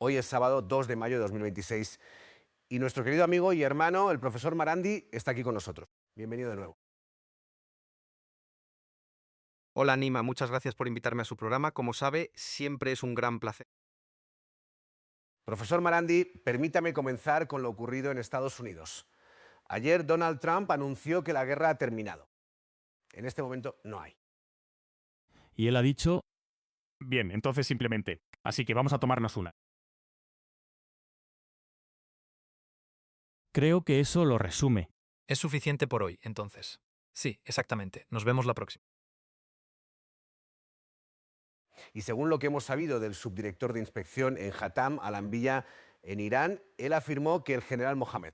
Hoy es sábado 2 de mayo de 2026 y nuestro querido amigo y hermano, el profesor Marandi, está aquí con nosotros. Bienvenido de nuevo. Hola Nima, muchas gracias por invitarme a su programa. Como sabe, siempre es un gran placer. Profesor Marandi, permítame comenzar con lo ocurrido en Estados Unidos. Ayer Donald Trump anunció que la guerra ha terminado. En este momento no hay. Y él ha dicho, bien, entonces simplemente, así que vamos a tomarnos una. Creo que eso lo resume. Es suficiente por hoy, entonces. Sí, exactamente. Nos vemos la próxima. Y según lo que hemos sabido del subdirector de inspección en Hatam, Al-Anbiya, en Irán, él afirmó que el general Mohammed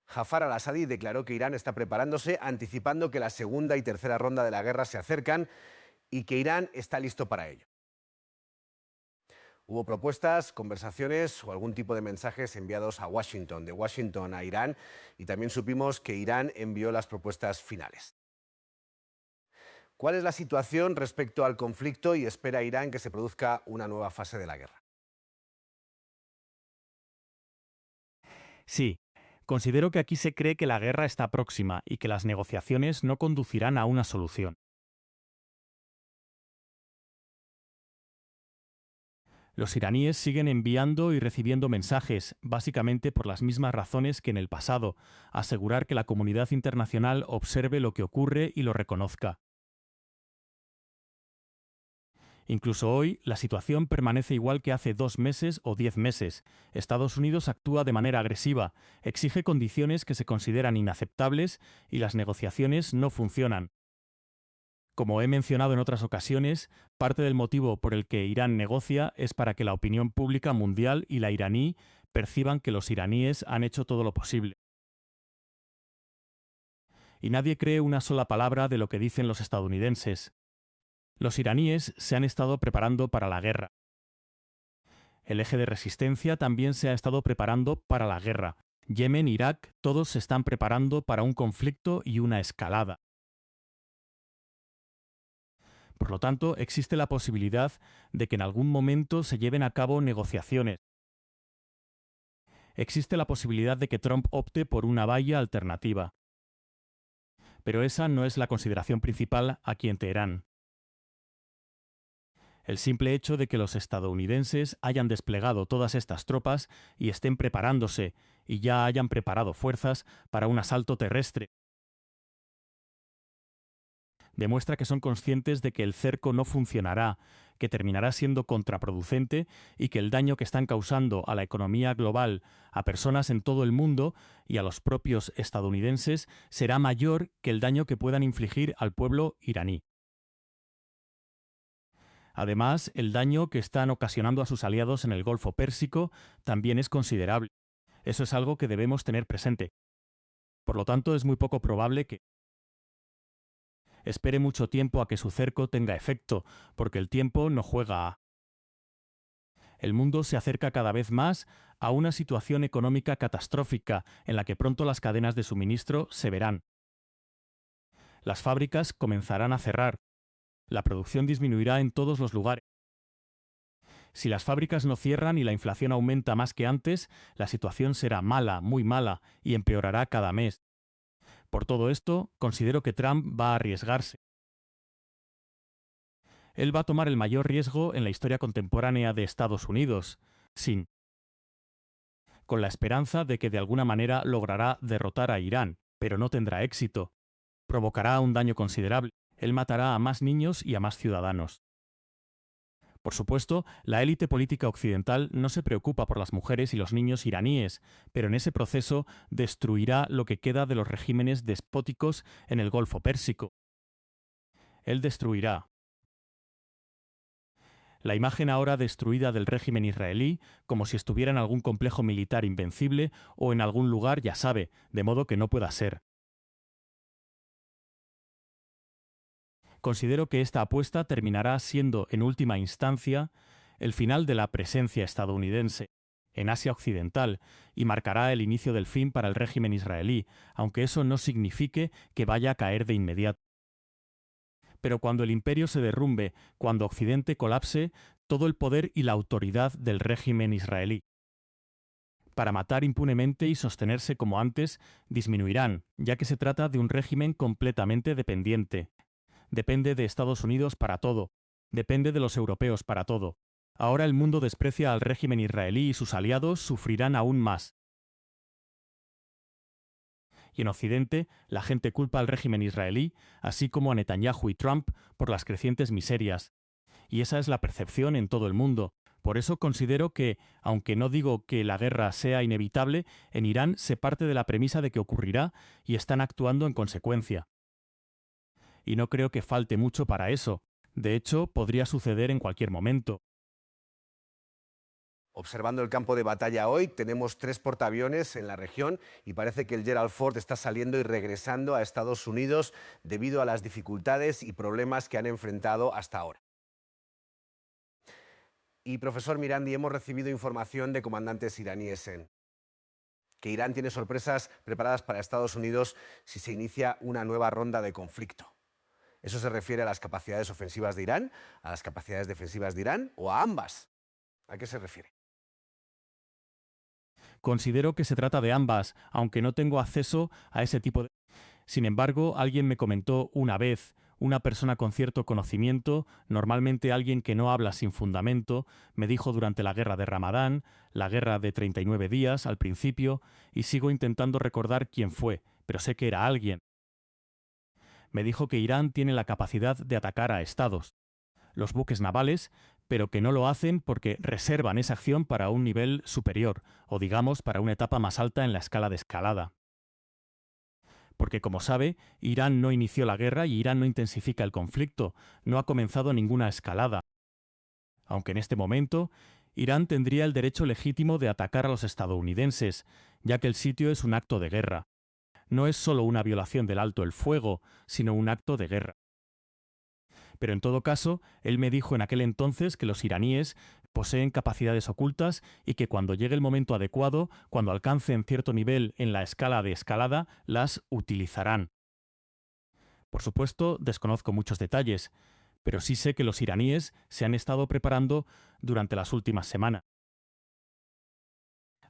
Jafar al-Assadi declaró que Irán está preparándose, anticipando que la segunda y tercera ronda de la guerra se acercan y que Irán está listo para ello. Hubo propuestas, conversaciones o algún tipo de mensajes enviados a Washington, de Washington a Irán, y también supimos que Irán envió las propuestas finales. ¿Cuál es la situación respecto al conflicto y espera Irán que se produzca una nueva fase de la guerra? Sí, considero que aquí se cree que la guerra está próxima y que las negociaciones no conducirán a una solución. Los iraníes siguen enviando y recibiendo mensajes, básicamente por las mismas razones que en el pasado, asegurar que la comunidad internacional observe lo que ocurre y lo reconozca. Incluso hoy, la situación permanece igual que hace 2 meses o 10 meses. Estados Unidos actúa de manera agresiva, exige condiciones que se consideran inaceptables y las negociaciones no funcionan. Como he mencionado en otras ocasiones, parte del motivo por el que Irán negocia es para que la opinión pública mundial y la iraní perciban que los iraníes han hecho todo lo posible. Y nadie cree una sola palabra de lo que dicen los estadounidenses. Los iraníes se han estado preparando para la guerra. El eje de resistencia también se ha estado preparando para la guerra. Yemen, Irak, todos se están preparando para un conflicto y una escalada. Por lo tanto, existe la posibilidad de que en algún momento se lleven a cabo negociaciones. Existe la posibilidad de que Trump opte por una valla alternativa. Pero esa no es la consideración principal aquí en Teherán. El simple hecho de que los estadounidenses hayan desplegado todas estas tropas y estén preparándose y ya hayan preparado fuerzas para un asalto terrestre demuestra que son conscientes de que el cerco no funcionará, que terminará siendo contraproducente y que el daño que están causando a la economía global, a personas en todo el mundo y a los propios estadounidenses será mayor que el daño que puedan infligir al pueblo iraní. Además, el daño que están ocasionando a sus aliados en el Golfo Pérsico también es considerable. Eso es algo que debemos tener presente. Por lo tanto, es muy poco probable que espere mucho tiempo a que su cerco tenga efecto, porque el tiempo no juega a... El mundo se acerca cada vez más a una situación económica catastrófica en la que pronto las cadenas de suministro se verán. Las fábricas comenzarán a cerrar. La producción disminuirá en todos los lugares. Si las fábricas no cierran y la inflación aumenta más que antes, la situación será mala, muy mala, y empeorará cada mes. Por todo esto, considero que Trump va a arriesgarse. Él va a tomar el mayor riesgo en la historia contemporánea de Estados Unidos, con la esperanza de que de alguna manera logrará derrotar a Irán, pero no tendrá éxito. Provocará un daño considerable. Él matará a más niños y a más ciudadanos. Por supuesto, la élite política occidental no se preocupa por las mujeres y los niños iraníes, pero en ese proceso destruirá lo que queda de los regímenes despóticos en el Golfo Pérsico. Él destruirá. La imagen ahora destruida del régimen israelí, como si estuviera en algún complejo militar invencible o en algún lugar, ya sabe, de modo que no pueda ser. Considero que esta apuesta terminará siendo, en última instancia, el final de la presencia estadounidense en Asia Occidental y marcará el inicio del fin para el régimen israelí, aunque eso no signifique que vaya a caer de inmediato. Pero cuando el imperio se derrumbe, cuando Occidente colapse, todo el poder y la autoridad del régimen israelí. Para matar impunemente y sostenerse como antes, disminuirán, ya que se trata de un régimen completamente dependiente. Depende de Estados Unidos para todo, depende de los europeos para todo. Ahora el mundo desprecia al régimen israelí y sus aliados sufrirán aún más. Y en Occidente, la gente culpa al régimen israelí, así como a Netanyahu y Trump, por las crecientes miserias. Y esa es la percepción en todo el mundo. Por eso considero que, aunque no digo que la guerra sea inevitable, en Irán se parte de la premisa de que ocurrirá y están actuando en consecuencia. Y no creo que falte mucho para eso. De hecho, podría suceder en cualquier momento. Observando el campo de batalla hoy, tenemos 3 portaaviones en la región y parece que el Gerald Ford está saliendo y regresando a Estados Unidos debido a las dificultades y problemas que han enfrentado hasta ahora. Y profesor Mirandi, hemos recibido información de comandantes iraníes en que Irán tiene sorpresas preparadas para Estados Unidos si se inicia una nueva ronda de conflicto. ¿Eso se refiere a las capacidades ofensivas de Irán, a las capacidades defensivas de Irán o a ambas? ¿A qué se refiere? Considero que se trata de ambas, aunque no tengo acceso a ese tipo de... Sin embargo, alguien me comentó una vez, una persona con cierto conocimiento, normalmente alguien que no habla sin fundamento, me dijo durante la guerra de Ramadán, la guerra de 39 días al principio, y sigo intentando recordar quién fue, pero sé que era alguien. Me dijo que Irán tiene la capacidad de atacar a estados, los buques navales, pero que no lo hacen porque reservan esa acción para un nivel superior, o digamos para una etapa más alta en la escala de escalada. Porque, como sabe, Irán no inició la guerra y Irán no intensifica el conflicto, no ha comenzado ninguna escalada. Aunque en este momento, Irán tendría el derecho legítimo de atacar a los estadounidenses, ya que el sitio es un acto de guerra. No es solo una violación del alto el fuego, sino un acto de guerra. Pero en todo caso, él me dijo en aquel entonces que los iraníes poseen capacidades ocultas y que cuando llegue el momento adecuado, cuando alcancen cierto nivel en la escala de escalada, las utilizarán. Por supuesto, desconozco muchos detalles, pero sí sé que los iraníes se han estado preparando durante las últimas semanas.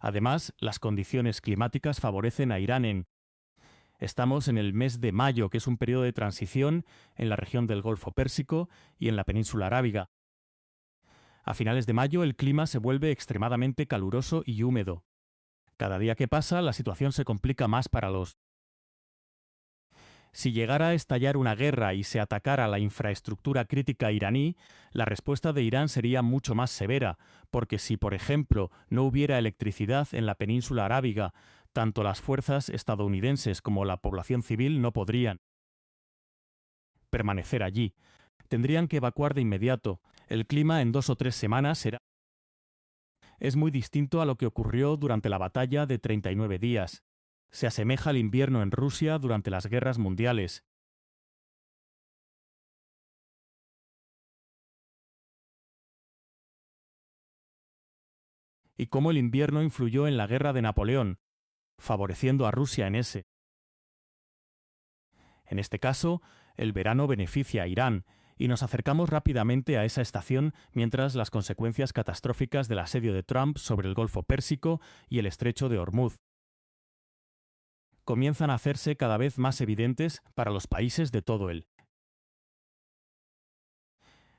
Además, las condiciones climáticas favorecen a Irán. Estamos en el mes de mayo, que es un periodo de transición en la región del Golfo Pérsico y en la península arábiga. A finales de mayo el clima se vuelve extremadamente caluroso y húmedo. Cada día que pasa la situación se complica más para los... Si llegara a estallar una guerra y se atacara la infraestructura crítica iraní, la respuesta de Irán sería mucho más severa, porque si, por ejemplo, no hubiera electricidad en la península arábiga, tanto las fuerzas estadounidenses como la población civil no podrían permanecer allí. Tendrían que evacuar de inmediato. El clima en 2 o 3 semanas será... Es muy distinto a lo que ocurrió durante la batalla de 39 días. Se asemeja al invierno en Rusia durante las guerras mundiales. Y cómo el invierno influyó en la guerra de Napoleón, favoreciendo a Rusia en ese. En este caso, el verano beneficia a Irán, y nos acercamos rápidamente a esa estación mientras las consecuencias catastróficas del asedio de Trump sobre el Golfo Pérsico y el Estrecho de Hormuz comienzan a hacerse cada vez más evidentes para los países de todo el.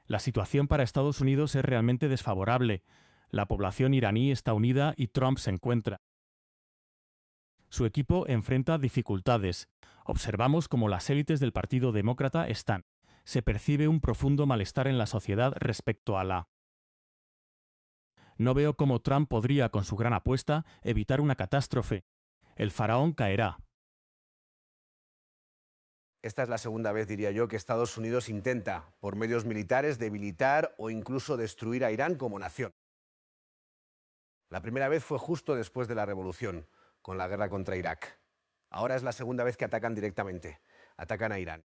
La situación para Estados Unidos es realmente desfavorable. La población iraní está unida y Trump se encuentra. Su equipo enfrenta dificultades. Observamos cómo las élites del Partido Demócrata están. Se percibe un profundo malestar en la sociedad respecto a la... No veo cómo Trump podría, con su gran apuesta, evitar una catástrofe. El faraón caerá. Esta es la segunda vez, diría yo, que Estados Unidos intenta, por medios militares, debilitar o incluso destruir a Irán como nación. La primera vez fue justo después de la revolución, con la guerra contra Irak. Ahora es la segunda vez que atacan directamente. Atacan a Irán.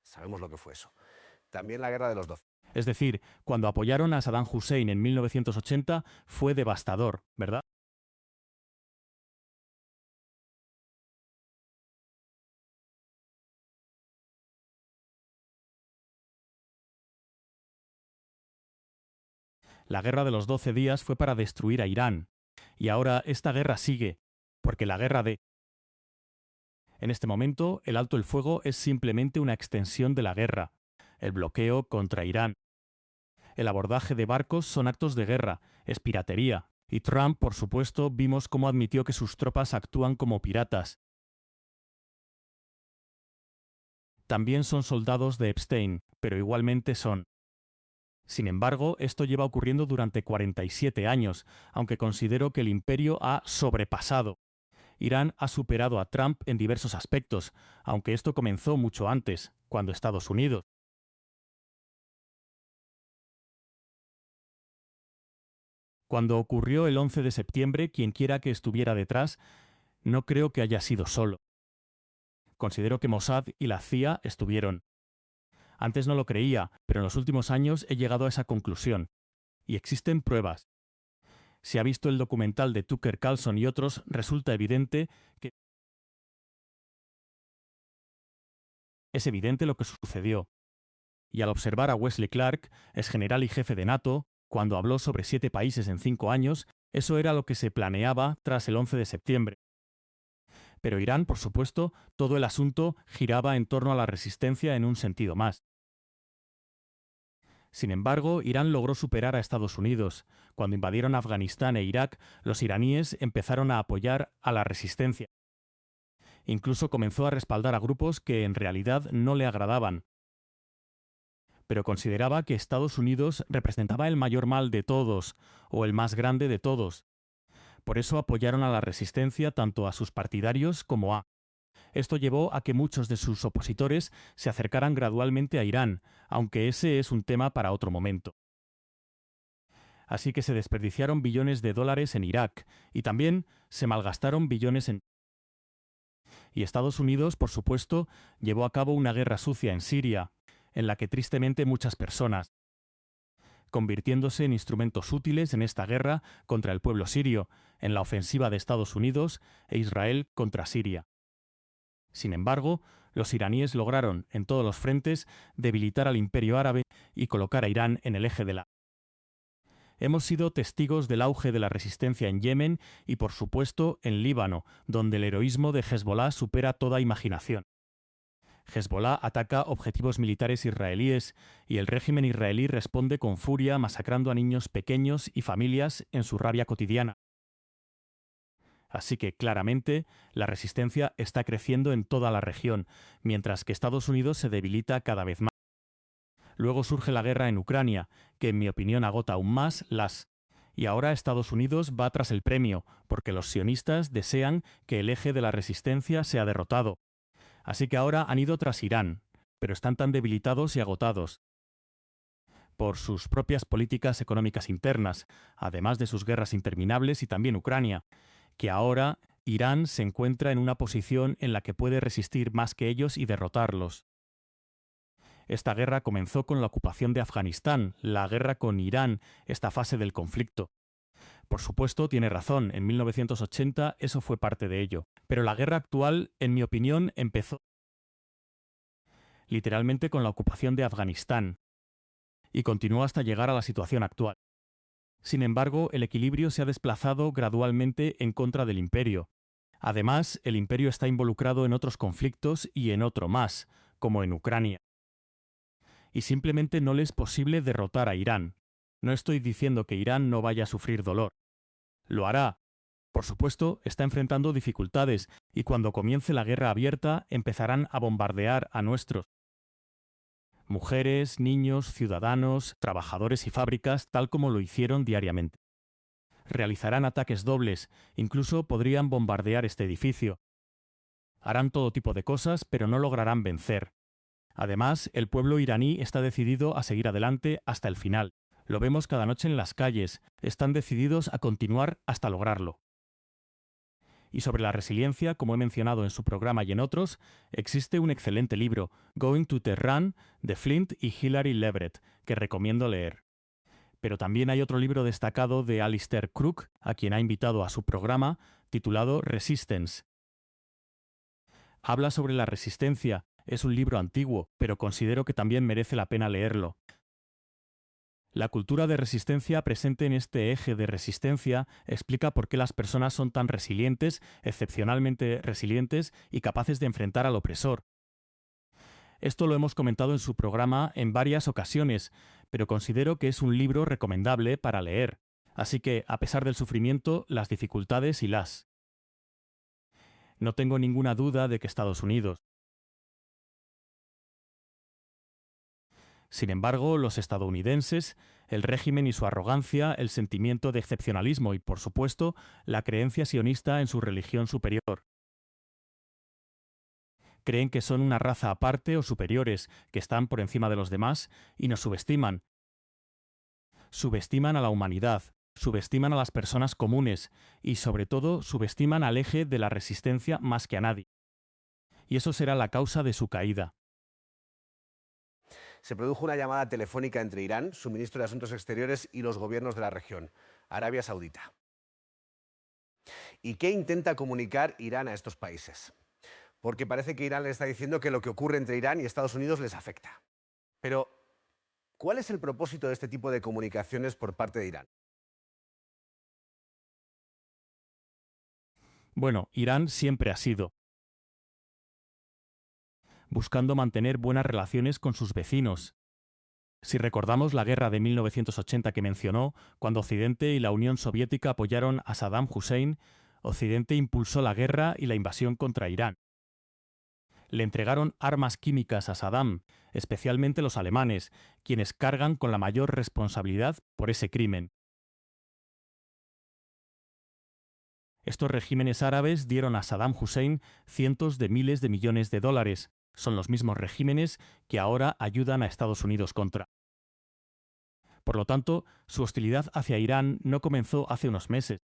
Sabemos lo que fue eso. También la guerra de los 12. Es decir, cuando apoyaron a Saddam Hussein en 1980 fue devastador, ¿verdad? La guerra de los 12 días fue para destruir a Irán. Y ahora esta guerra sigue, porque la guerra de... En este momento, el alto el fuego es simplemente una extensión de la guerra, el bloqueo contra Irán. El abordaje de barcos son actos de guerra, es piratería. Y Trump, por supuesto, vimos cómo admitió que sus tropas actúan como piratas. También son soldados de Epstein, pero igualmente son. Sin embargo, esto lleva ocurriendo durante 47 años, aunque considero que el imperio ha sobrepasado. Irán ha superado a Trump en diversos aspectos, aunque esto comenzó mucho antes, cuando Estados Unidos. Cuando ocurrió el 11 de septiembre, quienquiera que estuviera detrás, no creo que haya sido solo. Considero que Mossad y la CIA estuvieron. Antes no lo creía, pero en los últimos años he llegado a esa conclusión. Y existen pruebas. Si ha visto el documental de Tucker Carlson y otros, resulta evidente que es evidente lo que sucedió. Y al observar a Wesley Clark, ex general y jefe de NATO, cuando habló sobre 7 países en 5 años, eso era lo que se planeaba tras el 11 de septiembre. Pero Irán, por supuesto, todo el asunto giraba en torno a la resistencia en un sentido más. Sin embargo, Irán logró superar a Estados Unidos. Cuando invadieron Afganistán e Irak, los iraníes empezaron a apoyar a la resistencia. Incluso comenzó a respaldar a grupos que en realidad no le agradaban. Pero consideraba que Estados Unidos representaba el mayor mal de todos, o el más grande de todos. Por eso apoyaron a la resistencia tanto a sus partidarios como a... Esto llevó a que muchos de sus opositores se acercaran gradualmente a Irán, aunque ese es un tema para otro momento. Así que se desperdiciaron billones de dólares en Irak, y también se malgastaron billones en... Y Estados Unidos, por supuesto, llevó a cabo una guerra sucia en Siria, en la que tristemente muchas personas, convirtiéndose en instrumentos útiles en esta guerra contra el pueblo sirio, en la ofensiva de Estados Unidos e Israel contra Siria. Sin embargo, los iraníes lograron, en todos los frentes, debilitar al imperio árabe y colocar a Irán en el eje de la... Hemos sido testigos del auge de la resistencia en Yemen y, por supuesto, en Líbano, donde el heroísmo de Hezbollah supera toda imaginación. Hezbollah ataca objetivos militares israelíes y el régimen israelí responde con furia masacrando a niños pequeños y familias en su rabia cotidiana. Así que, claramente, la resistencia está creciendo en toda la región, mientras que Estados Unidos se debilita cada vez más. Luego surge la guerra en Ucrania, que en mi opinión agota aún más las... Y ahora Estados Unidos va tras el premio, porque los sionistas desean que el eje de la resistencia sea derrotado. Así que ahora han ido tras Irán, pero están tan debilitados y agotados por sus propias políticas económicas internas, además de sus guerras interminables y también Ucrania, que ahora Irán se encuentra en una posición en la que puede resistir más que ellos y derrotarlos. Esta guerra comenzó con la ocupación de Afganistán, la guerra con Irán, esta fase del conflicto. Por supuesto, tiene razón, en 1980 eso fue parte de ello. Pero la guerra actual, en mi opinión, empezó literalmente con la ocupación de Afganistán y continuó hasta llegar a la situación actual. Sin embargo, el equilibrio se ha desplazado gradualmente en contra del imperio. Además, el imperio está involucrado en otros conflictos y en otro más, como en Ucrania. Y simplemente no le es posible derrotar a Irán. No estoy diciendo que Irán no vaya a sufrir dolor. Lo hará. Por supuesto, está enfrentando dificultades y cuando comience la guerra abierta empezarán a bombardear a nuestros mujeres, niños, ciudadanos, trabajadores y fábricas tal como lo hicieron diariamente. Realizarán ataques dobles, incluso podrían bombardear este edificio. Harán todo tipo de cosas, pero no lograrán vencer. Además, el pueblo iraní está decidido a seguir adelante hasta el final. Lo vemos cada noche en las calles, están decididos a continuar hasta lograrlo. Y sobre la resiliencia, como he mencionado en su programa y en otros, existe un excelente libro, Going to Tehran, de Flint y Hilary Leverett, que recomiendo leer. Pero también hay otro libro destacado de Alistair Crook, a quien ha invitado a su programa, titulado Resistance. Habla sobre la resistencia, es un libro antiguo, pero considero que también merece la pena leerlo. La cultura de resistencia presente en este eje de resistencia explica por qué las personas son tan resilientes, excepcionalmente resilientes y capaces de enfrentar al opresor. Esto lo hemos comentado en su programa en varias ocasiones, pero considero que es un libro recomendable para leer. Así que, a pesar del sufrimiento, las dificultades y no tengo ninguna duda de que Estados Unidos. Sin embargo, los estadounidenses, el régimen y su arrogancia, el sentimiento de excepcionalismo y, por supuesto, la creencia sionista en su religión superior. Creen que son una raza aparte o superiores, que están por encima de los demás, y nos subestiman. Subestiman a la humanidad, subestiman a las personas comunes y, sobre todo, subestiman al eje de la resistencia más que a nadie. Y eso será la causa de su caída. Se produjo una llamada telefónica entre Irán, su ministro de Asuntos Exteriores, y los gobiernos de la región, Arabia Saudita. ¿Y qué intenta comunicar Irán a estos países? Porque parece que Irán le está diciendo que lo que ocurre entre Irán y Estados Unidos les afecta. Pero, ¿cuál es el propósito de este tipo de comunicaciones por parte de Irán? Bueno, Irán siempre ha sido buscando mantener buenas relaciones con sus vecinos. Si recordamos la guerra de 1980 que mencionó, cuando Occidente y la Unión Soviética apoyaron a Saddam Hussein, Occidente impulsó la guerra y la invasión contra Irán. Le entregaron armas químicas a Saddam, especialmente los alemanes, quienes cargan con la mayor responsabilidad por ese crimen. Estos regímenes árabes dieron a Saddam Hussein cientos de miles de millones de dólares. Son los mismos regímenes que ahora ayudan a Estados Unidos contra. Por lo tanto, su hostilidad hacia Irán no comenzó hace unos meses.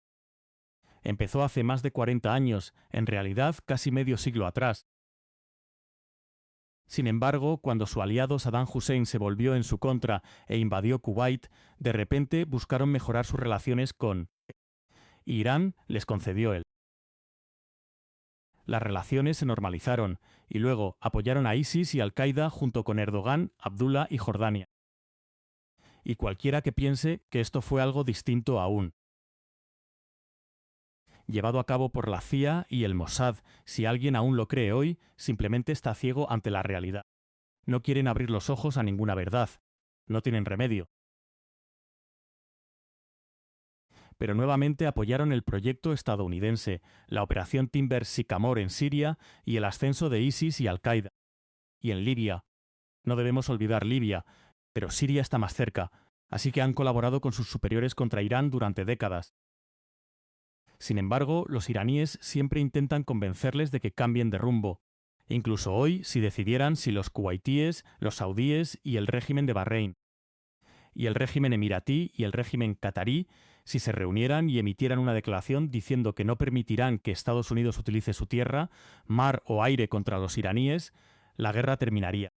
Empezó hace más de 40 años, en realidad casi medio siglo atrás. Sin embargo, cuando su aliado Saddam Hussein se volvió en su contra e invadió Kuwait, de repente buscaron mejorar sus relaciones con Irán les concedió él. Las relaciones se normalizaron y luego apoyaron a ISIS y Al-Qaeda junto con Erdogan, Abdullah y Jordania. Y cualquiera que piense que esto fue algo distinto aún. Llevado a cabo por la CIA y el Mossad, si alguien aún lo cree hoy, simplemente está ciego ante la realidad. No quieren abrir los ojos a ninguna verdad. No tienen remedio. Pero nuevamente apoyaron el proyecto estadounidense, la operación Timber Sycamore en Siria y el ascenso de ISIS y Al-Qaeda. Y en Libia. No debemos olvidar Libia, pero Siria está más cerca, así que han colaborado con sus superiores contra Irán durante décadas. Sin embargo, los iraníes siempre intentan convencerles de que cambien de rumbo. Incluso hoy, si decidieran si los kuwaitíes, los saudíes y el régimen de Bahrein, y el régimen emiratí y el régimen catarí, si se reunieran y emitieran una declaración diciendo que no permitirán que Estados Unidos utilice su tierra, mar o aire contra los iraníes, la guerra terminaría.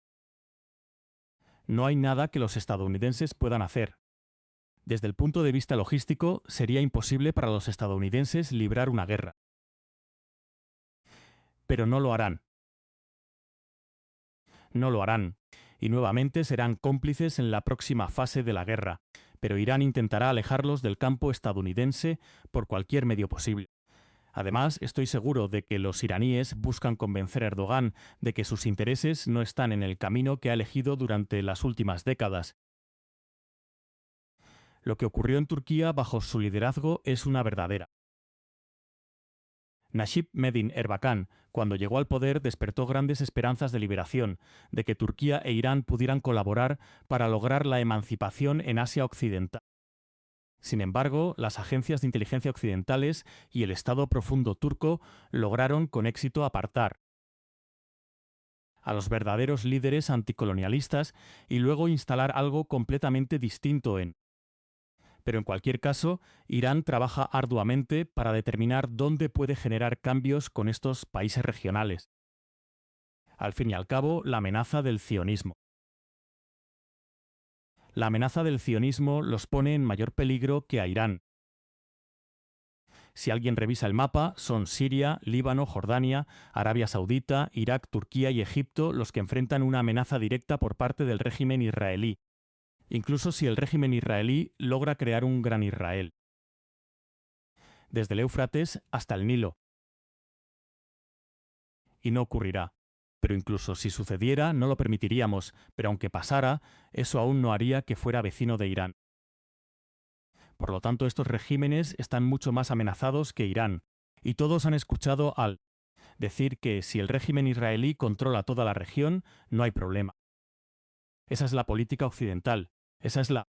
No hay nada que los estadounidenses puedan hacer. Desde el punto de vista logístico, sería imposible para los estadounidenses librar una guerra. Pero no lo harán. No lo harán. Y nuevamente serán cómplices en la próxima fase de la guerra, pero Irán intentará alejarlos del campo estadounidense por cualquier medio posible. Además, estoy seguro de que los iraníes buscan convencer a Erdogan de que sus intereses no están en el camino que ha elegido durante las últimas décadas. Lo que ocurrió en Turquía bajo su liderazgo es una verdadera. Najib Medin Erbakan, cuando llegó al poder, despertó grandes esperanzas de liberación, de que Turquía e Irán pudieran colaborar para lograr la emancipación en Asia Occidental. Sin embargo, las agencias de inteligencia occidentales y el Estado profundo turco lograron con éxito apartar a los verdaderos líderes anticolonialistas y luego instalar algo completamente distinto en. Pero en cualquier caso, Irán trabaja arduamente para determinar dónde puede generar cambios con estos países regionales. Al fin y al cabo, la amenaza del sionismo. La amenaza del sionismo los pone en mayor peligro que a Irán. Si alguien revisa el mapa, son Siria, Líbano, Jordania, Arabia Saudita, Irak, Turquía y Egipto los que enfrentan una amenaza directa por parte del régimen israelí. incluso si el régimen israelí logra crear un gran Israel, desde el Éufrates hasta el Nilo. Y no ocurrirá. Pero incluso si sucediera, no lo permitiríamos, pero aunque pasara, eso aún no haría que fuera vecino de Irán. Por lo tanto, estos regímenes están mucho más amenazados que Irán, y todos han escuchado al decir que si el régimen israelí controla toda la región, no hay problema. Esa es la política occidental, esa es la...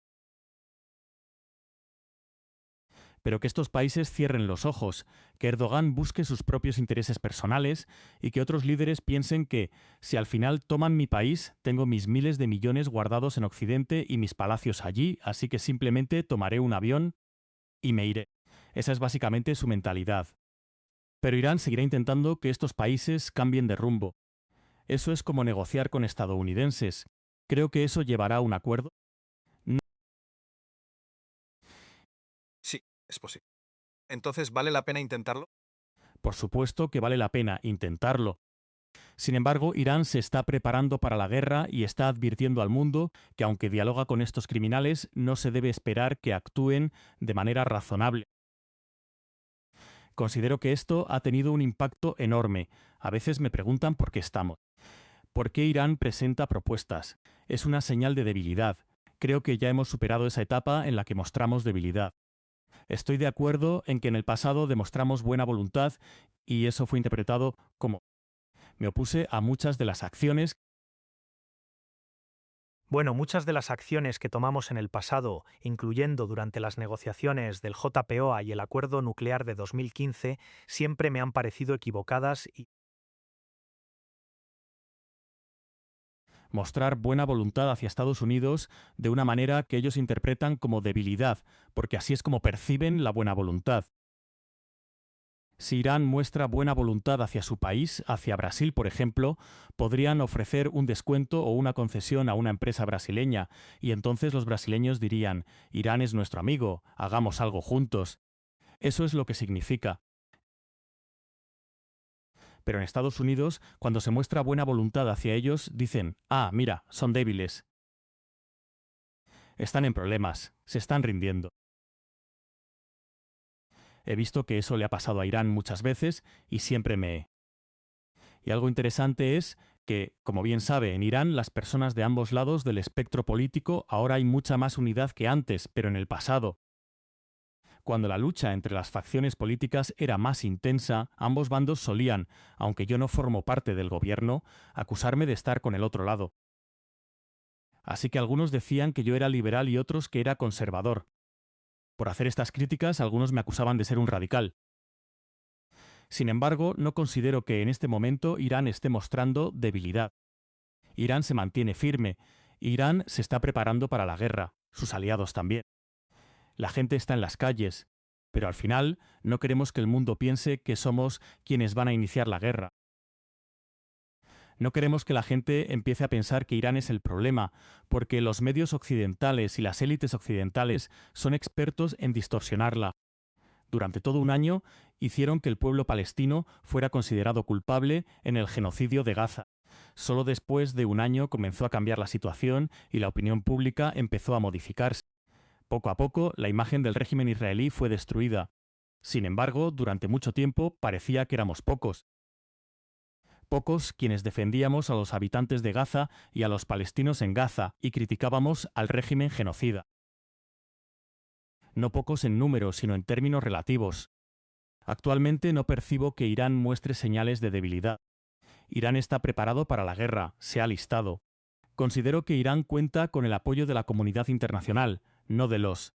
Pero que estos países cierren los ojos, que Erdogan busque sus propios intereses personales y que otros líderes piensen que, si al final toman mi país, tengo mis miles de millones guardados en Occidente y mis palacios allí, así que simplemente tomaré un avión y me iré. Esa es básicamente su mentalidad. Pero Irán seguirá intentando que estos países cambien de rumbo. Eso es como negociar con estadounidenses. Creo que eso llevará a un acuerdo. Sí, es posible. Entonces, ¿vale la pena intentarlo? Por supuesto que vale la pena intentarlo. Sin embargo, Irán se está preparando para la guerra y está advirtiendo al mundo que, aunque dialoga con estos criminales, no se debe esperar que actúen de manera razonable. Considero que esto ha tenido un impacto enorme. A veces me preguntan por qué estamos. ¿Por qué Irán presenta propuestas? Es una señal de debilidad. Creo que ya hemos superado esa etapa en la que mostramos debilidad. Estoy de acuerdo en que en el pasado demostramos buena voluntad y eso fue interpretado como... Me opuse a muchas de las acciones. Bueno, muchas de las acciones que tomamos en el pasado, incluyendo durante las negociaciones del JPOA y el Acuerdo Nuclear de 2015, siempre me han parecido equivocadas y Mostrar buena voluntad hacia Estados Unidos de una manera que ellos interpretan como debilidad, porque así es como perciben la buena voluntad. Si Irán muestra buena voluntad hacia su país, hacia Brasil, por ejemplo, podrían ofrecer un descuento o una concesión a una empresa brasileña, y entonces los brasileños dirían, Irán es nuestro amigo, hagamos algo juntos. Eso es lo que significa. Pero en Estados Unidos, cuando se muestra buena voluntad hacia ellos, dicen, ah, mira, son débiles. Están en problemas, se están rindiendo. He visto que eso le ha pasado a Irán muchas veces y siempre me... Y algo interesante es que, como bien sabe, en Irán las personas de ambos lados del espectro político ahora hay mucha más unidad que antes, pero en el pasado. Cuando la lucha entre las facciones políticas era más intensa, ambos bandos solían, aunque yo no formo parte del gobierno, acusarme de estar con el otro lado. Así que algunos decían que yo era liberal y otros que era conservador. Por hacer estas críticas, algunos me acusaban de ser un radical. Sin embargo, no considero que en este momento Irán esté mostrando debilidad. Irán se mantiene firme. Irán se está preparando para la guerra, sus aliados también. La gente está en las calles, pero al final no queremos que el mundo piense que somos quienes van a iniciar la guerra. No queremos que la gente empiece a pensar que Irán es el problema, porque los medios occidentales y las élites occidentales son expertos en distorsionarla. Durante todo un año hicieron que el pueblo palestino fuera considerado culpable en el genocidio de Gaza. Solo después de un año comenzó a cambiar la situación y la opinión pública empezó a modificarse. Poco a poco, la imagen del régimen israelí fue destruida. Sin embargo, durante mucho tiempo parecía que éramos pocos. Pocos quienes defendíamos a los habitantes de Gaza y a los palestinos en Gaza y criticábamos al régimen genocida. No pocos en número, sino en términos relativos. Actualmente no percibo que Irán muestre señales de debilidad. Irán está preparado para la guerra, se ha alistado. Considero que Irán cuenta con el apoyo de la comunidad internacional, no de los...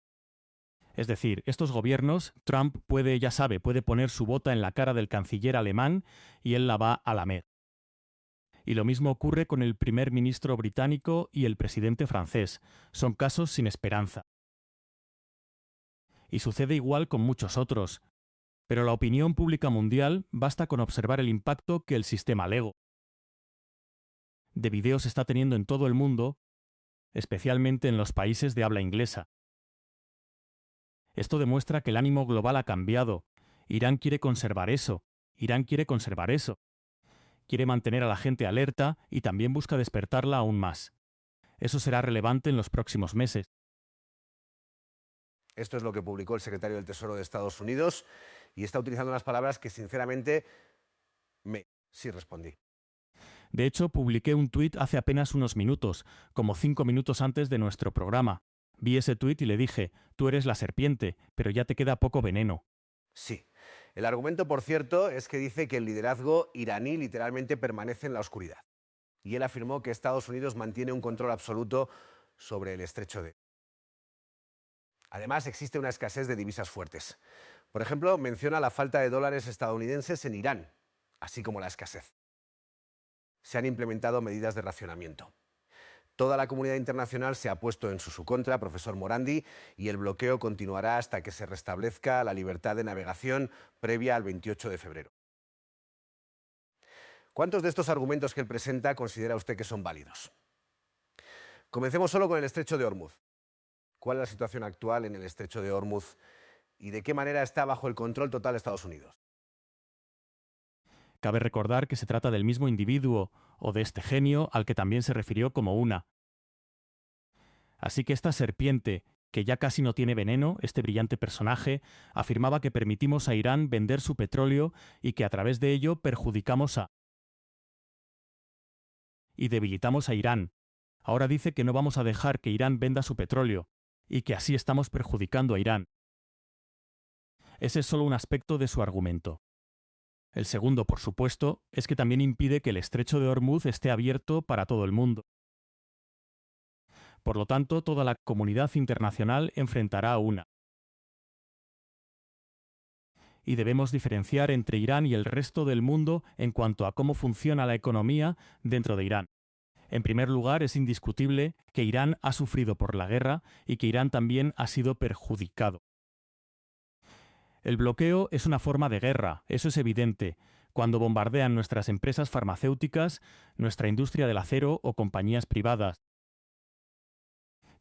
Es decir, estos gobiernos, Trump puede, ya sabe, puede poner su bota en la cara del canciller alemán y él la va a lamer. Y lo mismo ocurre con el primer ministro británico y el presidente francés. Son casos sin esperanza. Y sucede igual con muchos otros. Pero la opinión pública mundial basta con observar el impacto que el sistema Lego de videos está teniendo en todo el mundo, especialmente en los países de habla inglesa. Esto demuestra que el ánimo global ha cambiado. Irán quiere conservar eso. Irán quiere conservar eso. Quiere mantener a la gente alerta y también busca despertarla aún más. Eso será relevante en los próximos meses. Esto es lo que publicó el secretario del Tesoro de Estados Unidos y está utilizando unas palabras que sinceramente sí respondí. De hecho, publiqué un tuit hace apenas unos minutos, como 5 minutos antes de nuestro programa. Vi ese tuit y le dije, tú eres la serpiente, pero ya te queda poco veneno. Sí. El argumento, por cierto, es que dice que el liderazgo iraní literalmente permanece en la oscuridad. Y él afirmó que Estados Unidos mantiene un control absoluto sobre el estrecho de... Además, existe una escasez de divisas fuertes. Por ejemplo, menciona la falta de dólares estadounidenses en Irán, así como la escasez. Se han implementado medidas de racionamiento. Toda la comunidad internacional se ha puesto en su contra, profesor Morandi, y el bloqueo continuará hasta que se restablezca la libertad de navegación previa al 28 de febrero. ¿Cuántos de estos argumentos que él presenta considera usted que son válidos? Comencemos solo con el estrecho de Hormuz. ¿Cuál es la situación actual en el estrecho de Hormuz y de qué manera está bajo el control total de Estados Unidos? Cabe recordar que se trata del mismo individuo o de este genio al que también se refirió como una. Así que esta serpiente, que ya casi no tiene veneno, este brillante personaje, afirmaba que permitimos a Irán vender su petróleo y que a través de ello perjudicamos y debilitamos a Irán. Ahora dice que no vamos a dejar que Irán venda su petróleo y que así estamos perjudicando a Irán. Ese es solo un aspecto de su argumento. El segundo, por supuesto, es que también impide que el estrecho de Hormuz esté abierto para todo el mundo. Por lo tanto, toda la comunidad internacional enfrentará a una. Y debemos diferenciar entre Irán y el resto del mundo en cuanto a cómo funciona la economía dentro de Irán. En primer lugar, es indiscutible que Irán ha sufrido por la guerra y que Irán también ha sido perjudicado. El bloqueo es una forma de guerra, eso es evidente, cuando bombardean nuestras empresas farmacéuticas, nuestra industria del acero o compañías privadas.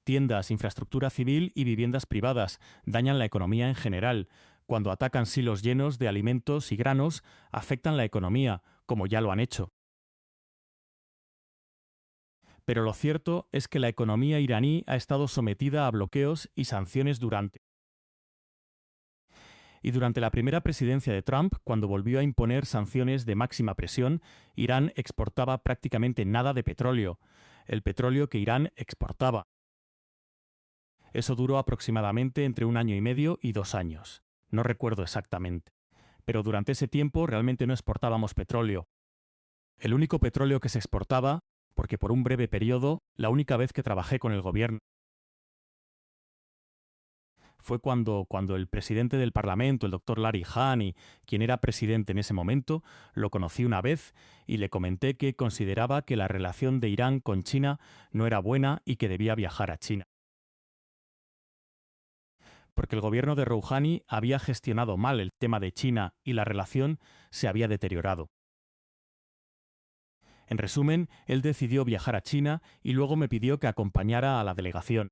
Tiendas, infraestructura civil y viviendas privadas dañan la economía en general. Cuando atacan silos llenos de alimentos y granos, afectan la economía, como ya lo han hecho. Pero lo cierto es que la economía iraní ha estado sometida a bloqueos y sanciones durante la primera presidencia de Trump, cuando volvió a imponer sanciones de máxima presión, Irán exportaba prácticamente nada de petróleo, el petróleo que Irán exportaba. Eso duró aproximadamente entre 1 año y medio y 2 años. No recuerdo exactamente. Pero durante ese tiempo realmente no exportábamos petróleo. El único petróleo que se exportaba, porque por un breve periodo, la única vez que trabajé con el gobierno, fue cuando el presidente del Parlamento, el doctor Larry Haney, quien era presidente en ese momento, lo conocí una vez y le comenté que consideraba que la relación de Irán con China no era buena y que debía viajar a China. Porque el gobierno de Rouhani había gestionado mal el tema de China y la relación se había deteriorado. En resumen, él decidió viajar a China y luego me pidió que acompañara a la delegación.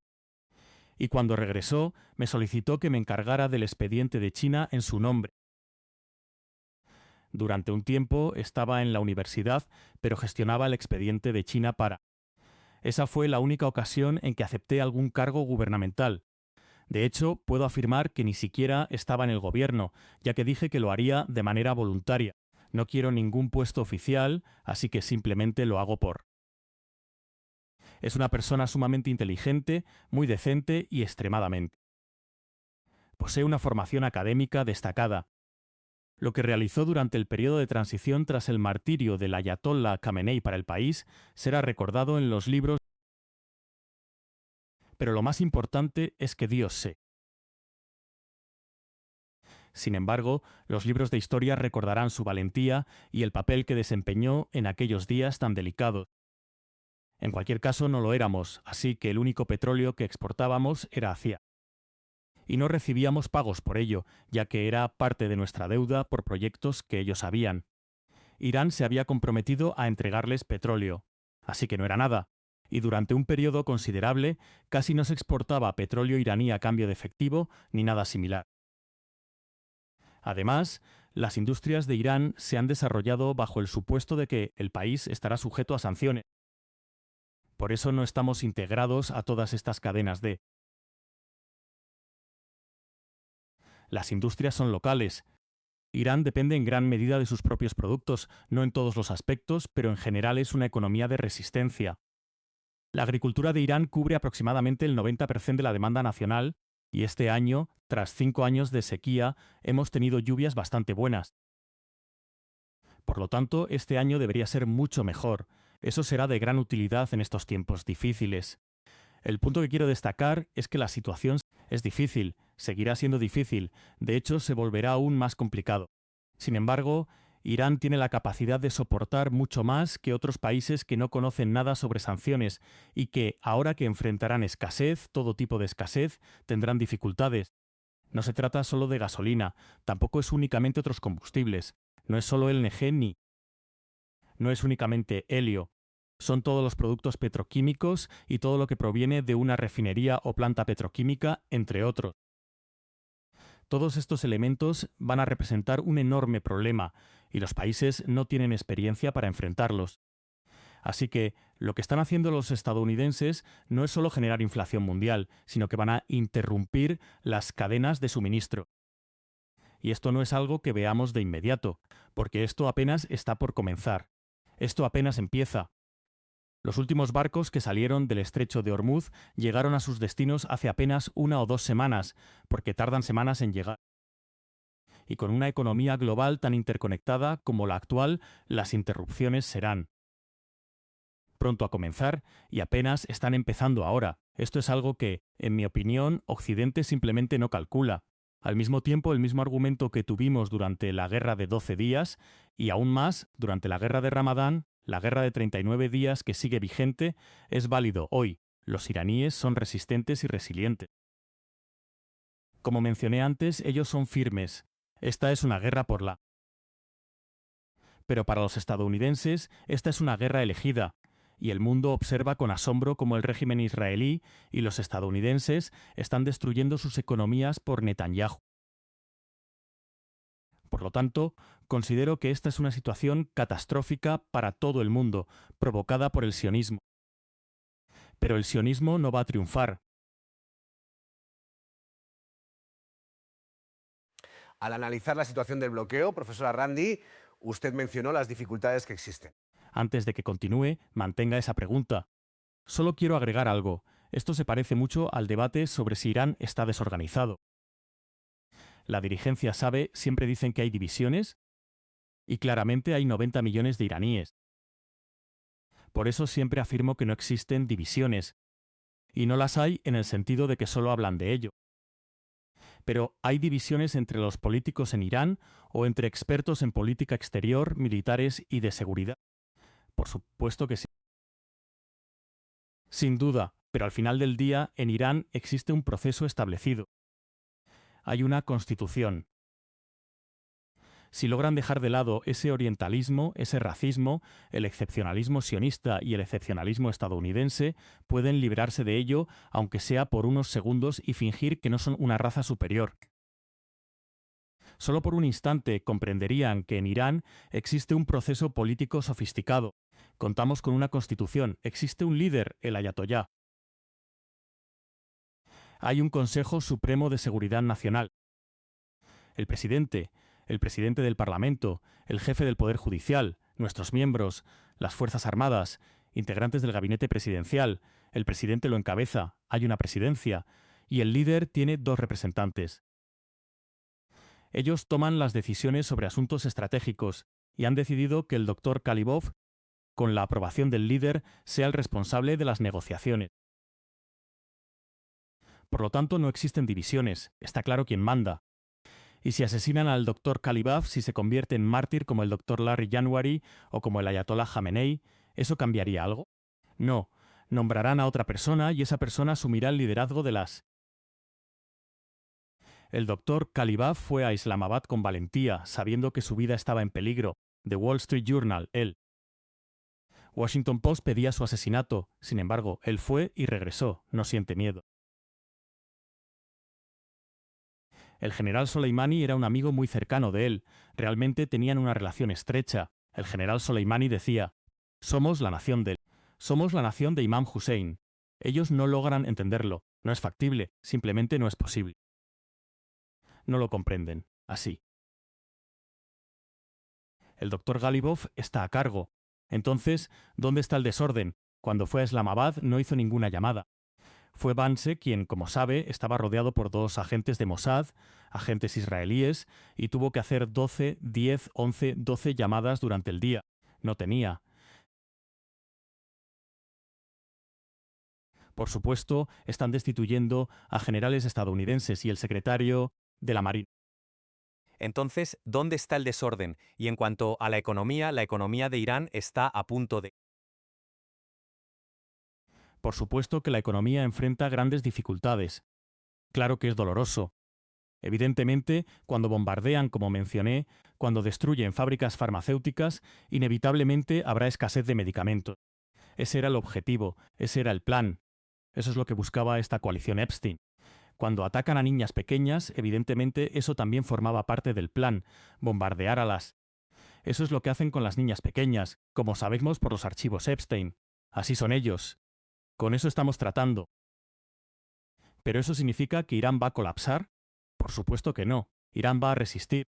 Y cuando regresó, me solicitó que me encargara del expediente de China en su nombre. Durante un tiempo estaba en la universidad, pero gestionaba el expediente de China para. Esa fue la única ocasión en que acepté algún cargo gubernamental. De hecho, puedo afirmar que ni siquiera estaba en el gobierno, ya que dije que lo haría de manera voluntaria. No quiero ningún puesto oficial, así que simplemente lo hago por. Es una persona sumamente inteligente, muy decente y extremadamente. Posee una formación académica destacada. Lo que realizó durante el periodo de transición tras el martirio del Ayatollah Khamenei para el país será recordado en los libros. Pero lo más importante es que Dios sé. Sin embargo, los libros de historia recordarán su valentía y el papel que desempeñó en aquellos días tan delicados. En cualquier caso, no lo éramos, así que el único petróleo que exportábamos era hacia. Y no recibíamos pagos por ello, ya que era parte de nuestra deuda por proyectos que ellos habían. Irán se había comprometido a entregarles petróleo, así que no era nada. Y durante un periodo considerable casi no se exportaba petróleo iraní a cambio de efectivo ni nada similar. Además, las industrias de Irán se han desarrollado bajo el supuesto de que el país estará sujeto a sanciones. Por eso no estamos integrados a todas estas cadenas de... Las industrias son locales. Irán depende en gran medida de sus propios productos, no en todos los aspectos, pero en general es una economía de resistencia. La agricultura de Irán cubre aproximadamente el 90% de la demanda nacional y este año, tras 5 años de sequía, hemos tenido lluvias bastante buenas. Por lo tanto, este año debería ser mucho mejor. Eso será de gran utilidad en estos tiempos difíciles. El punto que quiero destacar es que la situación es difícil, seguirá siendo difícil, de hecho se volverá aún más complicado. Sin embargo, Irán tiene la capacidad de soportar mucho más que otros países que no conocen nada sobre sanciones y que, ahora que enfrentarán escasez, todo tipo de escasez, tendrán dificultades. No se trata solo de gasolina, tampoco es únicamente otros combustibles, no es solo LNG no es únicamente helio. Son todos los productos petroquímicos y todo lo que proviene de una refinería o planta petroquímica, entre otros. Todos estos elementos van a representar un enorme problema y los países no tienen experiencia para enfrentarlos. Así que lo que están haciendo los estadounidenses no es solo generar inflación mundial, sino que van a interrumpir las cadenas de suministro. Y esto no es algo que veamos de inmediato, porque esto apenas está por comenzar. Esto apenas empieza. Los últimos barcos que salieron del estrecho de Hormuz llegaron a sus destinos hace apenas 1 o 2 semanas, porque tardan semanas en llegar. Y con una economía global tan interconectada como la actual, las interrupciones serán pronto a comenzar y apenas están empezando ahora. Esto es algo que, en mi opinión, Occidente simplemente no calcula. Al mismo tiempo, el mismo argumento que tuvimos durante la guerra de 12 días y aún más durante la guerra de Ramadán, la guerra de 39 días que sigue vigente, es válido hoy. Los iraníes son resistentes y resilientes. Como mencioné antes, ellos son firmes. Esta es una guerra por la... Pero para los estadounidenses, esta es una guerra elegida, y el mundo observa con asombro cómo el régimen israelí y los estadounidenses están destruyendo sus economías por Netanyahu. Por lo tanto, considero que esta es una situación catastrófica para todo el mundo, provocada por el sionismo. Pero el sionismo no va a triunfar. Al analizar la situación del bloqueo, profesora Randi, usted mencionó las dificultades que existen. Antes de que continúe, mantenga esa pregunta. Solo quiero agregar algo. Esto se parece mucho al debate sobre si Irán está desorganizado. La dirigencia sabe, siempre dicen que hay divisiones, y claramente hay 90 millones de iraníes. Por eso siempre afirmo que no existen divisiones, y no las hay en el sentido de que solo hablan de ello. Pero hay divisiones entre los políticos en Irán o entre expertos en política exterior, militares y de seguridad. Por supuesto que sí. Sin duda, pero al final del día, en Irán existe un proceso establecido. Hay una constitución. Si logran dejar de lado ese orientalismo, ese racismo, el excepcionalismo sionista y el excepcionalismo estadounidense, pueden librarse de ello, aunque sea por unos segundos, y fingir que no son una raza superior. Solo por un instante comprenderían que en Irán existe un proceso político sofisticado. Contamos con una constitución, existe un líder, el ayatolá. Hay un Consejo Supremo de Seguridad Nacional. El presidente del Parlamento, el jefe del Poder Judicial, nuestros miembros, las Fuerzas Armadas, integrantes del gabinete presidencial, el presidente lo encabeza, hay una presidencia, y el líder tiene 2 representantes. Ellos toman las decisiones sobre asuntos estratégicos y han decidido que el doctor Kalibov, con la aprobación del líder, sea el responsable de las negociaciones. Por lo tanto, no existen divisiones, está claro quién manda. Y si asesinan al doctor Kalibov, si se convierte en mártir como el doctor Larry January o como el ayatolá Jamenei, ¿eso cambiaría algo? No, nombrarán a otra persona y esa persona asumirá el liderazgo de las... El doctor Kalibov fue a Islamabad con valentía, sabiendo que su vida estaba en peligro. The Wall Street Journal, él. Washington Post pedía su asesinato, sin embargo, él fue y regresó, no siente miedo. El general Soleimani era un amigo muy cercano de él, realmente tenían una relación estrecha. El general Soleimani decía, somos la nación de él. Somos la nación de Imam Hussein. Ellos no logran entenderlo. No es factible, simplemente no es posible. No lo comprenden. Así. El doctor Galibov está a cargo. Entonces, ¿dónde está el desorden? Cuando fue a Islamabad no hizo ninguna llamada. Fue Vance quien, como sabe, estaba rodeado por 2 agentes de Mossad, agentes israelíes, y tuvo que hacer 12, 10, 11, 12 llamadas durante el día. No tenía. Por supuesto, están destituyendo a generales estadounidenses y el secretario de la Marina. Entonces, ¿dónde está el desorden? Y en cuanto a la economía de Irán está a punto de... Por supuesto que la economía enfrenta grandes dificultades. Claro que es doloroso. Evidentemente, cuando bombardean, como mencioné, cuando destruyen fábricas farmacéuticas, inevitablemente habrá escasez de medicamentos. Ese era el objetivo, ese era el plan. Eso es lo que buscaba esta coalición Epstein. Cuando atacan a niñas pequeñas, evidentemente eso también formaba parte del plan, bombardear a las... Eso es lo que hacen con las niñas pequeñas, como sabemos por los archivos Epstein. Así son ellos. Con eso estamos tratando. ¿Pero eso significa que Irán va a colapsar? Por supuesto que no. Irán va a resistir.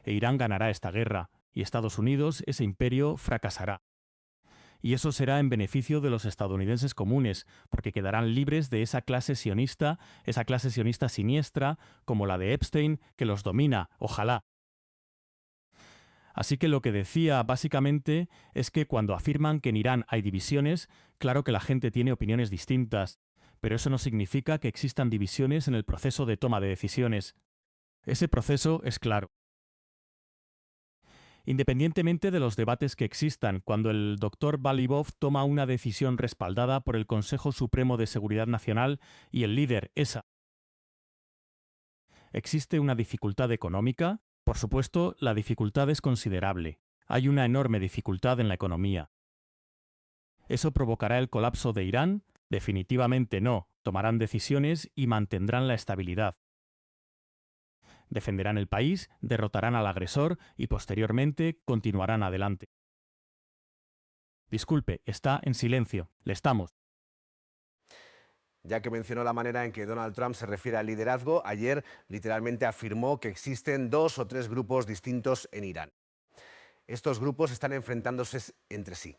E Irán ganará esta guerra, y Estados Unidos, ese imperio, fracasará. Y eso será en beneficio de los estadounidenses comunes, porque quedarán libres de esa clase sionista siniestra, como la de Epstein, que los domina, ojalá. Así que lo que decía básicamente es que cuando afirman que en Irán hay divisiones, claro que la gente tiene opiniones distintas, pero eso no significa que existan divisiones en el proceso de toma de decisiones. Ese proceso es claro. Independientemente de los debates que existan, cuando el Dr. Galibov toma una decisión respaldada por el Consejo Supremo de Seguridad Nacional y el líder, esa. ¿Existe una dificultad económica? Por supuesto, la dificultad es considerable. Hay una enorme dificultad en la economía. ¿Eso provocará el colapso de Irán? Definitivamente no. Tomarán decisiones y mantendrán la estabilidad. Defenderán el país, derrotarán al agresor y posteriormente continuarán adelante. Disculpe, está en silencio. Le estamos. Ya que mencionó la manera en que Donald Trump se refiere al liderazgo, ayer literalmente afirmó que existen 2 o 3 grupos distintos en Irán. Estos grupos están enfrentándose entre sí.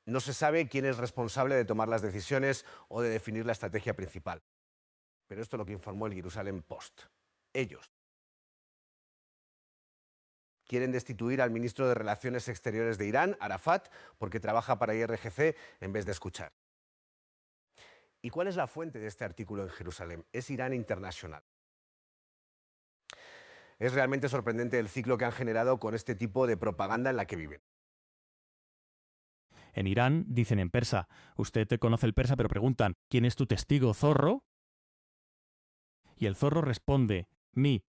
No se sabe quién es responsable de tomar las decisiones o de definir la estrategia principal. Pero esto es lo que informó el Jerusalem Post. Ellos quieren destituir al ministro de Relaciones Exteriores de Irán, Arafat, porque trabaja para IRGC en vez de escuchar. ¿Y cuál es la fuente de este artículo en Jerusalén? Es Irán International. Es realmente sorprendente el ciclo que han generado con este tipo de propaganda en la que viven. En Irán dicen en persa, usted te conoce el persa, pero preguntan, ¿quién es tu testigo, zorro? Y el zorro responde, mi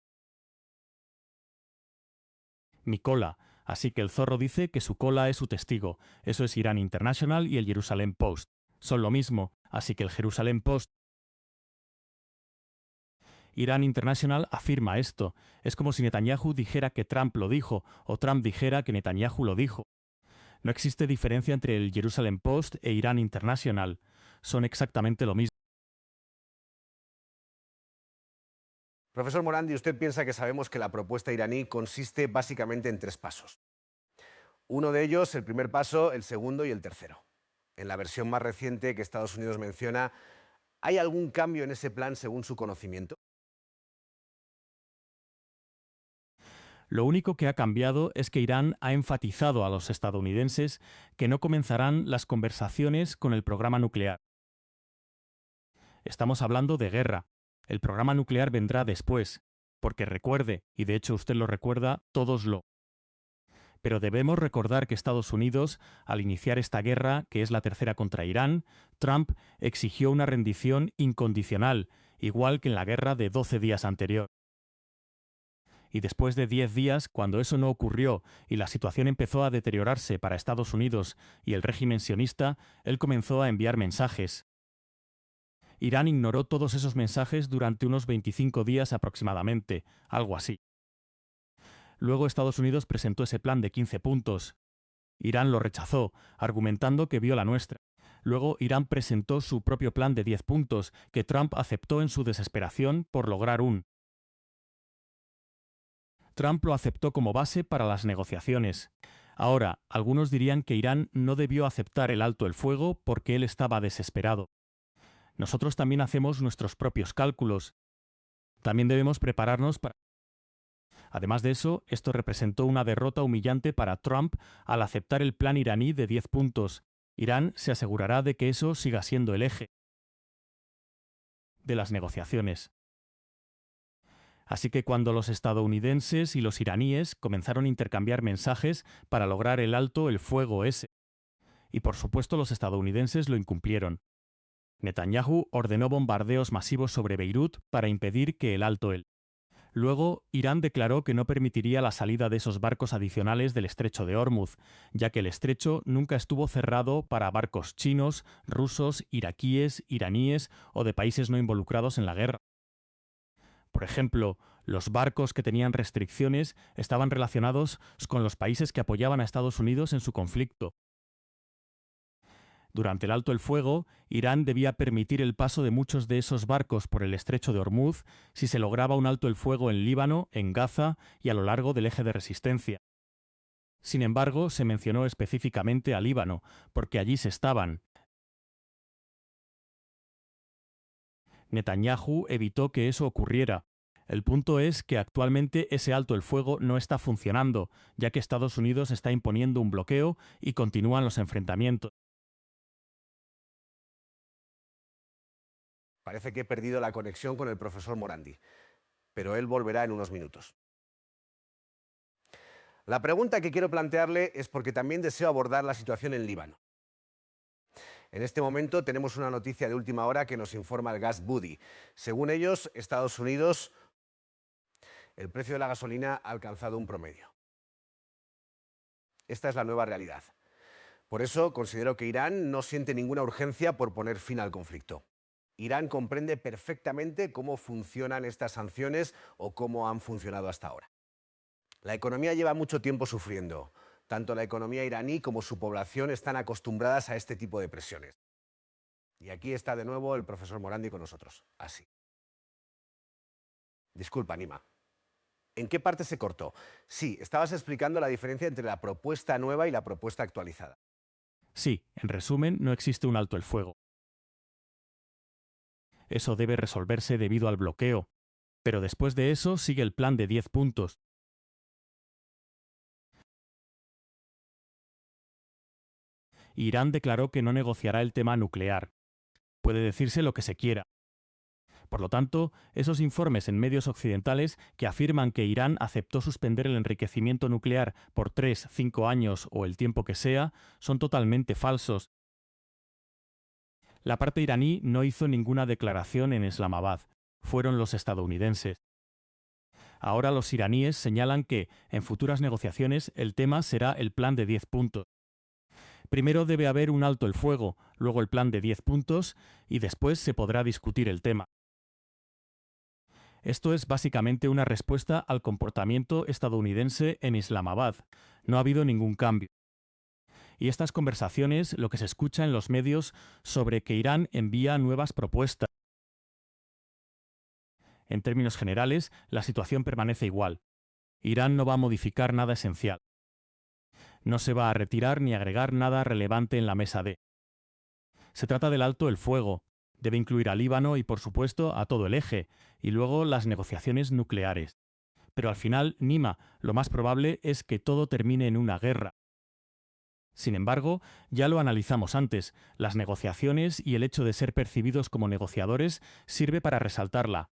cola. Así que el zorro dice que su cola es su testigo. Eso es Irán International y el Jerusalem Post. Son lo mismo, así que el Jerusalem Post. Irán International afirma esto. Es como si Netanyahu dijera que Trump lo dijo, o Trump dijera que Netanyahu lo dijo. No existe diferencia entre el Jerusalem Post e Irán International. Son exactamente lo mismo. Profesor Morandi, usted piensa que sabemos que la propuesta iraní consiste básicamente en 3 pasos. Uno de ellos, el primer paso, el segundo y el tercero. En la versión más reciente que Estados Unidos menciona, ¿hay algún cambio en ese plan según su conocimiento? Lo único que ha cambiado es que Irán ha enfatizado a los estadounidenses que no comenzarán las conversaciones con el programa nuclear. Estamos hablando de guerra. El programa nuclear vendrá después, porque recuerde, y de hecho usted lo recuerda, todos lo. Pero debemos recordar que Estados Unidos, al iniciar esta guerra, que es la tercera contra Irán, Trump exigió una rendición incondicional, igual que en la guerra de 12 días anterior. Y después de 10 días, cuando eso no ocurrió y la situación empezó a deteriorarse para Estados Unidos y el régimen sionista, él comenzó a enviar mensajes. Irán ignoró todos esos mensajes durante unos 25 días aproximadamente, algo así. Luego Estados Unidos presentó ese plan de 15 puntos. Irán lo rechazó, argumentando que viola nuestra. Luego, Irán presentó su propio plan de 10 puntos, que Trump aceptó en su desesperación por lograr un. Trump lo aceptó como base para las negociaciones. Ahora, algunos dirían que Irán no debió aceptar el alto el fuego porque él estaba desesperado. Nosotros también hacemos nuestros propios cálculos. También debemos prepararnos para. Además de eso, esto representó una derrota humillante para Trump al aceptar el plan iraní de 10 puntos. Irán se asegurará de que eso siga siendo el eje de las negociaciones. Así que cuando los estadounidenses y los iraníes comenzaron a intercambiar mensajes para lograr el alto el fuego ese. Y por supuesto los estadounidenses lo incumplieron. Netanyahu ordenó bombardeos masivos sobre Beirut para impedir que el alto el. Luego, Irán declaró que no permitiría la salida de esos barcos adicionales del estrecho de Hormuz, ya que el estrecho nunca estuvo cerrado para barcos chinos, rusos, iraquíes, iraníes o de países no involucrados en la guerra. Por ejemplo, los barcos que tenían restricciones estaban relacionados con los países que apoyaban a Estados Unidos en su conflicto. Durante el alto el fuego, Irán debía permitir el paso de muchos de esos barcos por el estrecho de Hormuz si se lograba un alto el fuego en Líbano, en Gaza y a lo largo del eje de resistencia. Sin embargo, se mencionó específicamente a Líbano, porque allí se estaban. Netanyahu evitó que eso ocurriera. El punto es que actualmente ese alto el fuego no está funcionando, ya que Estados Unidos está imponiendo un bloqueo y continúan los enfrentamientos. Parece que he perdido la conexión con el profesor Morandi, pero él volverá en unos minutos. La pregunta que quiero plantearle es porque también deseo abordar la situación en Líbano. En este momento tenemos una noticia de última hora que nos informa el Gas Buddy. Según ellos, Estados Unidos, el precio de la gasolina ha alcanzado un promedio. Esta es la nueva realidad. Por eso considero que Irán no siente ninguna urgencia por poner fin al conflicto. Irán comprende perfectamente cómo funcionan estas sanciones o cómo han funcionado hasta ahora. La economía lleva mucho tiempo sufriendo. Tanto la economía iraní como su población están acostumbradas a este tipo de presiones. Y aquí está de nuevo el profesor Morandi con nosotros. Así. Disculpa, Nima. ¿En qué parte se cortó? Sí, estabas explicando la diferencia entre la propuesta nueva y la propuesta actualizada. Sí, en resumen, no existe un alto el fuego. Eso debe resolverse debido al bloqueo. Pero después de eso sigue el plan de 10 puntos. Irán declaró que no negociará el tema nuclear. Puede decirse lo que se quiera. Por lo tanto, esos informes en medios occidentales que afirman que Irán aceptó suspender el enriquecimiento nuclear por 3, 5 años o el tiempo que sea, son totalmente falsos. La parte iraní no hizo ninguna declaración en Islamabad. Fueron los estadounidenses. Ahora los iraníes señalan que, en futuras negociaciones, el tema será el plan de 10 puntos. Primero debe haber un alto el fuego, luego el plan de 10 puntos y después se podrá discutir el tema. Esto es básicamente una respuesta al comportamiento estadounidense en Islamabad. No ha habido ningún cambio. Y estas conversaciones, lo que se escucha en los medios sobre que Irán envía nuevas propuestas. En términos generales, la situación permanece igual. Irán no va a modificar nada esencial. No se va a retirar ni agregar nada relevante en la mesa D. Se trata del alto el fuego. Debe incluir a Líbano y, por supuesto, a todo el eje, y luego las negociaciones nucleares. Pero al final, Nima, lo más probable es que todo termine en una guerra. Sin embargo, ya lo analizamos antes, las negociaciones y el hecho de ser percibidos como negociadores sirve para resaltarla.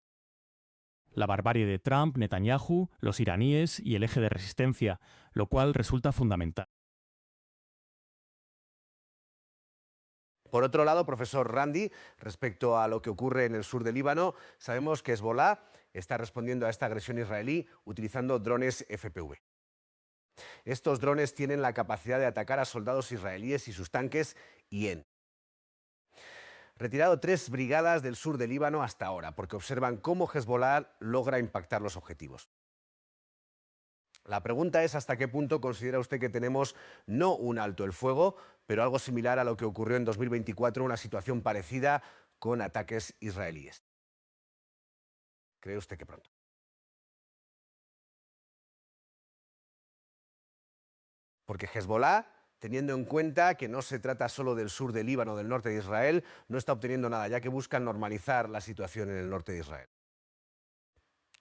La barbarie de Trump, Netanyahu, los iraníes y el eje de resistencia, lo cual resulta fundamental. Por otro lado, profesor Randi, respecto a lo que ocurre en el sur del Líbano, sabemos que Hezbollah está respondiendo a esta agresión israelí utilizando drones FPV. Estos drones tienen la capacidad de atacar a soldados israelíes y sus tanques y han retirado 3 brigadas del sur del Líbano hasta ahora, porque observan cómo Hezbollah logra impactar los objetivos. La pregunta es hasta qué punto considera usted que tenemos no un alto el fuego, pero algo similar a lo que ocurrió en 2024, una situación parecida con ataques israelíes. ¿Cree usted que pronto? Porque Hezbollah, teniendo en cuenta que no se trata solo del sur del Líbano o del norte de Israel, no está obteniendo nada, ya que buscan normalizar la situación en el norte de Israel.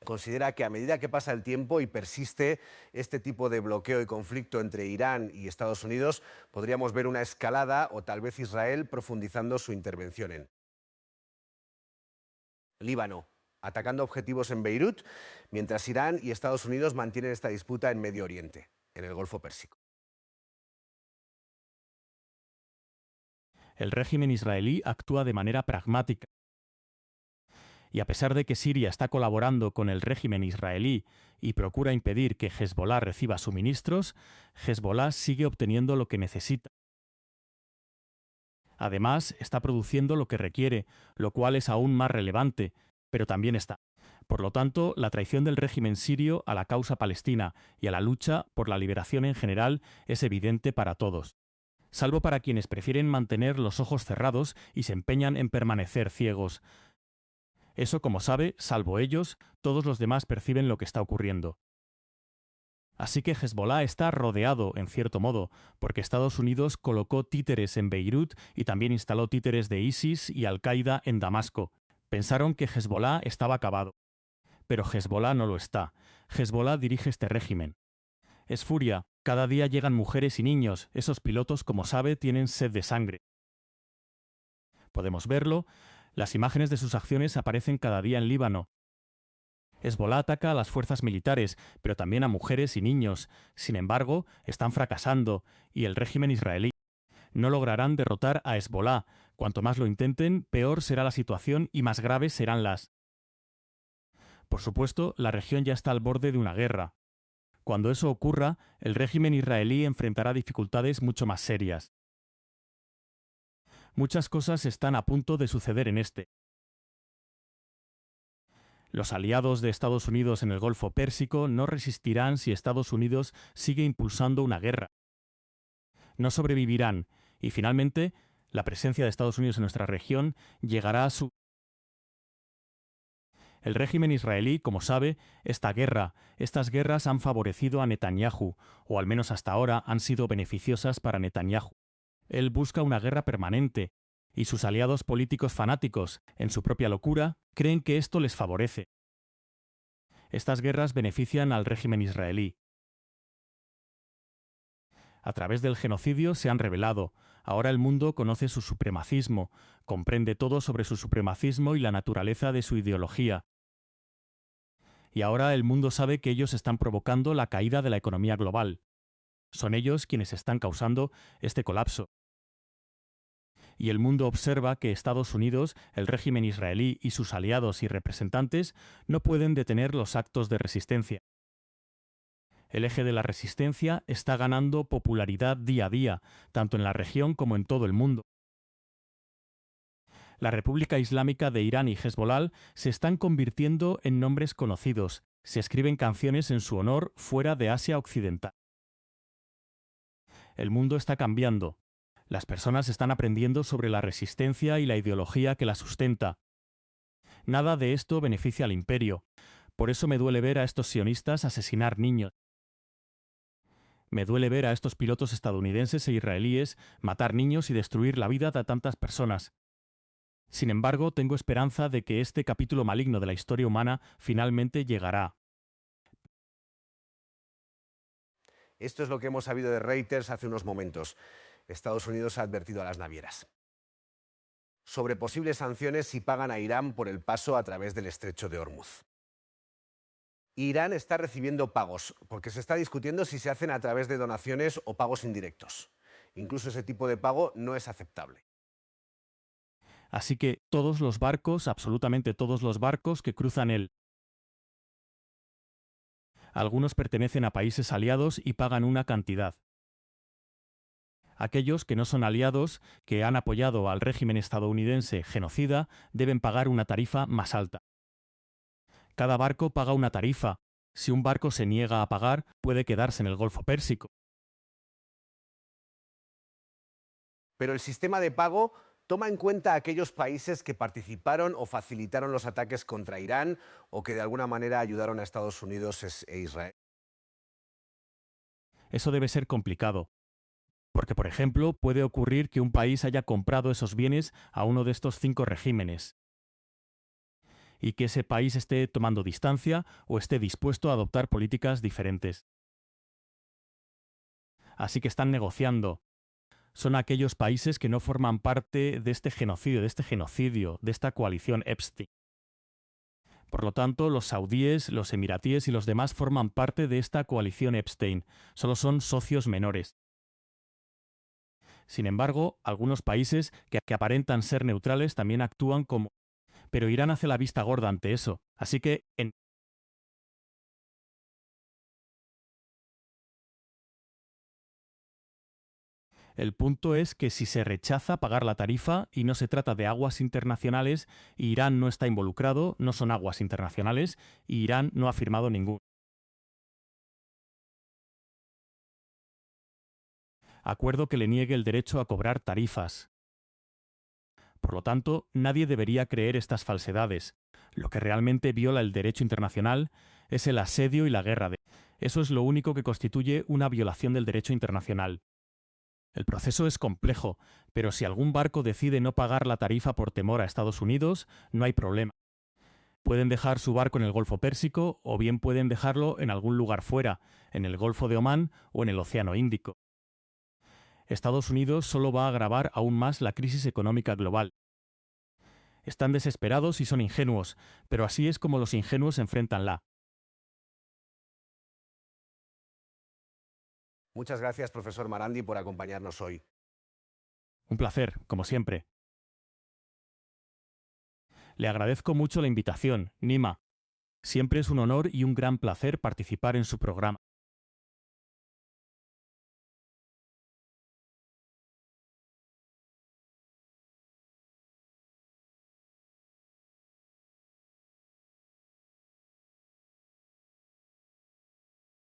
Considera que a medida que pasa el tiempo y persiste este tipo de bloqueo y conflicto entre Irán y Estados Unidos, podríamos ver una escalada o tal vez Israel profundizando su intervención en Líbano, atacando objetivos en Beirut, mientras Irán y Estados Unidos mantienen esta disputa en Medio Oriente, en el Golfo Pérsico. El régimen israelí actúa de manera pragmática. Y a pesar de que Siria está colaborando con el régimen israelí y procura impedir que Hezbollah reciba suministros, Hezbollah sigue obteniendo lo que necesita. Además, está produciendo lo que requiere, lo cual es aún más relevante, pero también está. Por lo tanto, la traición del régimen sirio a la causa palestina y a la lucha por la liberación en general es evidente para todos, salvo para quienes prefieren mantener los ojos cerrados y se empeñan en permanecer ciegos. Eso, como sabe, salvo ellos, todos los demás perciben lo que está ocurriendo. Así que Hezbollah está rodeado, en cierto modo, porque Estados Unidos colocó títeres en Beirut y también instaló títeres de ISIS y Al-Qaeda en Damasco. Pensaron que Hezbollah estaba acabado. Pero Hezbollah no lo está. Hezbollah dirige este régimen. Es furia. Cada día llegan mujeres y niños. Esos pilotos, como sabe, tienen sed de sangre. Podemos verlo. Las imágenes de sus acciones aparecen cada día en Líbano. Hezbollah ataca a las fuerzas militares, pero también a mujeres y niños. Sin embargo, están fracasando, y el régimen israelí no lograrán derrotar a Hezbollah. Cuanto más lo intenten, peor será la situación y más graves serán las. Por supuesto, la región ya está al borde de una guerra. Cuando eso ocurra, el régimen israelí enfrentará dificultades mucho más serias. Muchas cosas están a punto de suceder en este. Los aliados de Estados Unidos en el Golfo Pérsico no resistirán si Estados Unidos sigue impulsando una guerra. No sobrevivirán, y finalmente, la presencia de Estados Unidos en nuestra región llegará a su. El régimen israelí, como sabe, estas guerras han favorecido a Netanyahu, o al menos hasta ahora han sido beneficiosas para Netanyahu. Él busca una guerra permanente, y sus aliados políticos fanáticos, en su propia locura, creen que esto les favorece. Estas guerras benefician al régimen israelí. A través del genocidio se han rebelado. Ahora el mundo conoce su supremacismo, comprende todo sobre su supremacismo y la naturaleza de su ideología. Y ahora el mundo sabe que ellos están provocando la caída de la economía global. Son ellos quienes están causando este colapso. Y el mundo observa que Estados Unidos, el régimen israelí y sus aliados y representantes no pueden detener los actos de resistencia. El eje de la resistencia está ganando popularidad día a día, tanto en la región como en todo el mundo. La República Islámica de Irán y Hezbollah se están convirtiendo en nombres conocidos. Se escriben canciones en su honor fuera de Asia Occidental. El mundo está cambiando. Las personas están aprendiendo sobre la resistencia y la ideología que la sustenta. Nada de esto beneficia al imperio. Por eso me duele ver a estos sionistas asesinar niños. Me duele ver a estos pilotos estadounidenses e israelíes matar niños y destruir la vida de tantas personas. Sin embargo, tengo esperanza de que este capítulo maligno de la historia humana finalmente llegará. Esto es lo que hemos sabido de Reuters hace unos momentos. Estados Unidos ha advertido a las navieras sobre posibles sanciones si pagan a Irán por el paso a través del estrecho de Hormuz. Irán está recibiendo pagos, porque se está discutiendo si se hacen a través de donaciones o pagos indirectos. Incluso ese tipo de pago no es aceptable. Así que todos los barcos, absolutamente todos los barcos que cruzan el. Algunos pertenecen a países aliados y pagan una cantidad. Aquellos que no son aliados, que han apoyado al régimen estadounidense genocida, deben pagar una tarifa más alta. Cada barco paga una tarifa. Si un barco se niega a pagar, puede quedarse en el Golfo Pérsico. Pero el sistema de pago toma en cuenta a aquellos países que participaron o facilitaron los ataques contra Irán o que de alguna manera ayudaron a Estados Unidos e Israel. Eso debe ser complicado, porque, por ejemplo, puede ocurrir que un país haya comprado esos bienes a uno de estos 5 regímenes y que ese país esté tomando distancia o esté dispuesto a adoptar políticas diferentes. Así que están negociando. Son aquellos países que no forman parte de este genocidio, de esta coalición Epstein. Por lo tanto, los saudíes, los emiratíes y los demás forman parte de esta coalición Epstein. Solo son socios menores. Sin embargo, algunos países que aparentan ser neutrales también actúan como... Pero Irán hace la vista gorda ante eso. Así que, el punto es que si se rechaza pagar la tarifa y no se trata de aguas internacionales, y Irán no está involucrado, no son aguas internacionales, y Irán no ha firmado ningún acuerdo que le niegue el derecho a cobrar tarifas. Por lo tanto, nadie debería creer estas falsedades. Lo que realmente viola el derecho internacional es el asedio y la guerra. Eso es lo único que constituye una violación del derecho internacional. El proceso es complejo, pero si algún barco decide no pagar la tarifa por temor a Estados Unidos, no hay problema. Pueden dejar su barco en el Golfo Pérsico o bien pueden dejarlo en algún lugar fuera, en el Golfo de Omán o en el Océano Índico. Estados Unidos solo va a agravar aún más la crisis económica global. Están desesperados y son ingenuos, pero así es como los ingenuos enfrentan la. Muchas gracias, profesor Marandi, por acompañarnos hoy. Un placer, como siempre. Le agradezco mucho la invitación, Nima. Siempre es un honor y un gran placer participar en su programa.